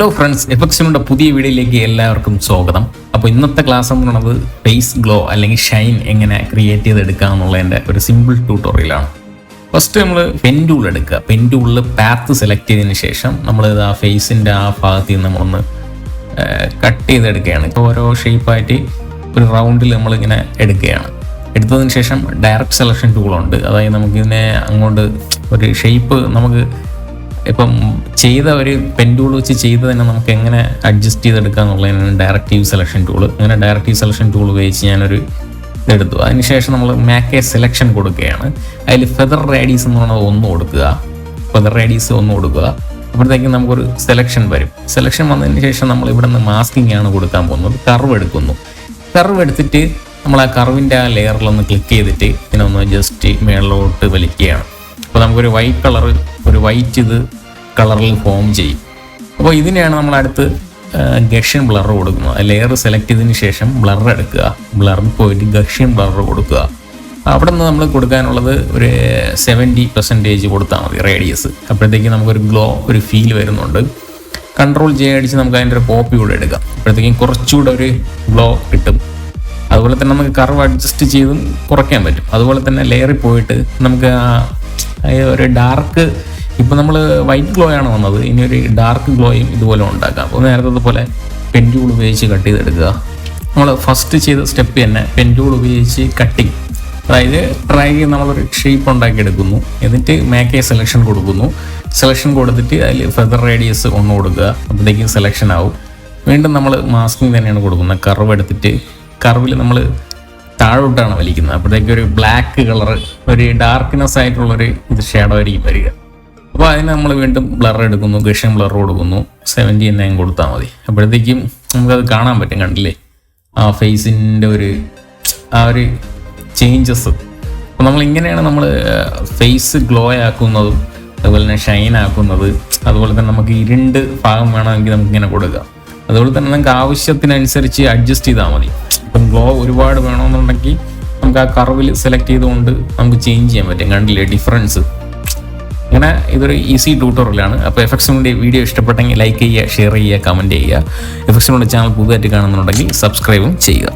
Hello friends, എഫക്സിനുടെ പുതിയ വീഡിയോയിലേക്ക് എല്ലാവർക്കും സ്വാഗതം. അപ്പോൾ ഇന്നത്തെ ക്ലാസ് എന്ന് പറയുന്നത് ഫേസ് ഗ്ലോ അല്ലെങ്കിൽ ഷൈൻ എങ്ങനെ ക്രിയേറ്റ് ചെയ്തെടുക്കുക എന്നുള്ളതിൻ്റെ ഒരു സിമ്പിൾ ട്യൂട്ടോറിയലാണ്. ഫസ്റ്റ് നമ്മൾ പെൻ ടൂൾ എടുക്കുക. പെൻ ടൂളിൽ പാത്ത് സെലക്ട് ചെയ്തതിന് ശേഷം നമ്മൾ ആ ഫേസിൻ്റെ ആ ഭാഗത്ത് നിന്ന് നമ്മളൊന്ന് കട്ട് ചെയ്തെടുക്കുകയാണ്. ഇപ്പോൾ ഓരോ ഷേപ്പായിട്ട് ഒരു റൗണ്ടിൽ നമ്മളിങ്ങനെ എടുക്കുകയാണ്. എടുത്തതിന് ശേഷം ഡയറക്റ്റ് സെലക്ഷൻ ടൂളുണ്ട്. അതായത് നമുക്കിതിനെ അങ്ങോട്ട് ഒരു ഷേപ്പ് നമുക്ക് ഇപ്പം ചെയ്ത ഒരു പെൻ ടൂൾ വെച്ച് ചെയ്ത് തന്നെ നമുക്ക് എങ്ങനെ അഡ്ജസ്റ്റ് ചെയ്തെടുക്കുക എന്നുള്ളതിനാണ് ഡയറക്റ്റീവ് സെലക്ഷൻ ടൂൾ. അങ്ങനെ ഡയറക്റ്റീവ് സെലക്ഷൻ ടൂൾ ഉപയോഗിച്ച് ഞാനൊരു ഇതെടുത്തു. അതിനുശേഷം നമ്മൾ മേക്ക് എ സെലക്ഷൻ കൊടുക്കുകയാണ്. അതിൽ ഫെദർ റേഡിയസ് എന്ന് പറയുന്നത് 1 കൊടുക്കുക. ഫെദർ റേഡിയസ് 1 കൊടുക്കുക. അപ്പോഴത്തേക്കും നമുക്കൊരു സെലക്ഷൻ വരും. സെലക്ഷൻ വന്നതിന് ശേഷം നമ്മൾ ഇവിടെ നിന്ന് മാസ്കിംഗ് ആണ് കൊടുക്കാൻ പോകുന്നത്. കർവ് എടുക്കുന്നു. കർവ് എടുത്തിട്ട് നമ്മൾ ആ കർവിൻ്റെ ആ ലെയറിലൊന്ന് ക്ലിക്ക് ചെയ്തിട്ട് ഇതിനൊന്ന് ജസ്റ്റ് മേളിലോട്ട് വലിക്കുകയാണ്. അപ്പോൾ നമുക്കൊരു വൈറ്റ് കളർ, ഒരു വൈറ്റ് ഇത് കളറിൽ ഫോം ചെയ്യും. അപ്പോൾ ഇതിനെയാണ് നമ്മൾ അടുത്ത് ഗഷ്യൻ ബ്ലർ കൊടുക്കുന്നത്. ലെയർ സെലക്ട് ചെയ്തതിന് ശേഷം ബ്ലർ എടുക്കുക. ബ്ലറിൽ പോയിട്ട് ഗഷ്യൻ ബ്ലർ കൊടുക്കുക. അവിടെ നിന്ന് നമ്മൾ കൊടുക്കാനുള്ളത് ഒരു 70% കൊടുത്താൽ മതി റേഡിയസ്. അപ്പോഴത്തേക്കും നമുക്കൊരു ഗ്ലോ, ഒരു ഫീൽ വരുന്നുണ്ട്. കൺട്രോൾ J അടിച്ച് നമുക്ക് അതിൻ്റെ ഒരു കോപ്പി കൂടെ എടുക്കാം. അപ്പോഴത്തേക്കും കുറച്ചുകൂടെ ഒരു ഗ്ലോ കിട്ടും. അതുപോലെ തന്നെ നമുക്ക് കർവ് അഡ്ജസ്റ്റ് ചെയ്തും കുറയ്ക്കാൻ പറ്റും. അതുപോലെ തന്നെ ലെയറിൽ പോയിട്ട് നമുക്ക് ഒരു ഡാർക്ക്, ഇപ്പോൾ നമ്മൾ വൈറ്റ് ഗ്ലോ ആണ് വന്നത്, ഇനി ഒരു ഡാർക്ക് ഗ്ലോയും ഇതുപോലെ ഉണ്ടാക്കാം. അപ്പോൾ നേരത്തെ പോലെ പെൻ ടൂൾ ഉപയോഗിച്ച് കട്ട് ചെയ്തെടുക്കുക. നമ്മൾ ഫസ്റ്റ് ചെയ്ത സ്റ്റെപ്പ് തന്നെ പെൻ ടൂൾ ഉപയോഗിച്ച് കട്ടിങ്, അതായത് ഡ്രാഗ് നമ്മളൊരു ഷേപ്പ് ഉണ്ടാക്കിയെടുക്കുന്നു. എന്നിട്ട് മേക്ക് എ സെലക്ഷൻ കൊടുക്കുന്നു. സെലക്ഷൻ കൊടുത്തിട്ട് അതിൽ ഫെദർ റേഡിയസ് 1 കൊടുക്കുക. അപ്പോഴത്തേക്കും സെലക്ഷൻ ആവും. വീണ്ടും നമ്മൾ മാസ്കിങ് തന്നെയാണ് കൊടുക്കുന്നത്. കർവ് എടുത്തിട്ട് കർവിൽ നമ്മൾ താഴോട്ടാണ് വലിക്കുന്നത്. അപ്പോഴത്തേക്കും ഒരു ബ്ലാക്ക് കളർ, ഒരു ഡാർക്ക്നെസ് ആയിട്ടുള്ളൊരു ഇത് ഷാഡോ ആയിരിക്കും വരിക. അപ്പോൾ അതിന് നമ്മൾ വീണ്ടും ബ്ലർ എടുക്കുന്നു, ഗഷ്യൻ ബ്ലർ കൊടുക്കുന്നു. 70 തന്നെ കൊടുത്താൽ മതി. അപ്പോഴത്തേക്കും നമുക്കത് കാണാൻ പറ്റും. കണ്ടില്ലേ ആ ഫേസിൻ്റെ ആ ഒരു ചേഞ്ചസ്. അപ്പോൾ നമ്മളിങ്ങനെയാണ് നമ്മൾ ഫേസ് ഗ്ലോ ആക്കുന്നതും അതുപോലെ തന്നെ ഷൈൻ ആക്കുന്നത്. അതുപോലെ തന്നെ നമുക്ക് ഇരുണ്ട് ഭാഗം വേണമെങ്കിൽ നമുക്കിങ്ങനെ കൊടുക്കാം. അതുപോലെ തന്നെ നമുക്ക് ആവശ്യത്തിനനുസരിച്ച് അഡ്ജസ്റ്റ് ചെയ്താൽ മതി. ഇപ്പം ഗ്ലോ ഒരുപാട് വേണമെന്നുണ്ടെങ്കിൽ നമുക്ക് ആ കർവിൽ സെലക്ട് ചെയ്തുകൊണ്ട് നമുക്ക് ചേഞ്ച് ചെയ്യാൻ പറ്റും. കണ്ടില്ലേ ഡിഫറൻസ്. അങ്ങനെ ഇതൊരു ഈസി ട്യൂട്ടോറിയലാണ്. അപ്പോൾ എഫക്സിനുടെ വീഡിയോ ഇഷ്ടപ്പെട്ടെങ്കിൽ ലൈക്ക് ചെയ്യുക, ഷെയർ ചെയ്യുക, കമൻറ്റ് ചെയ്യുക. എഫക്സിനുടെ ചാനൽ പുതുതായിട്ട് കാണുന്നുണ്ടെങ്കിൽ സബ്സ്ക്രൈബും ചെയ്യുക.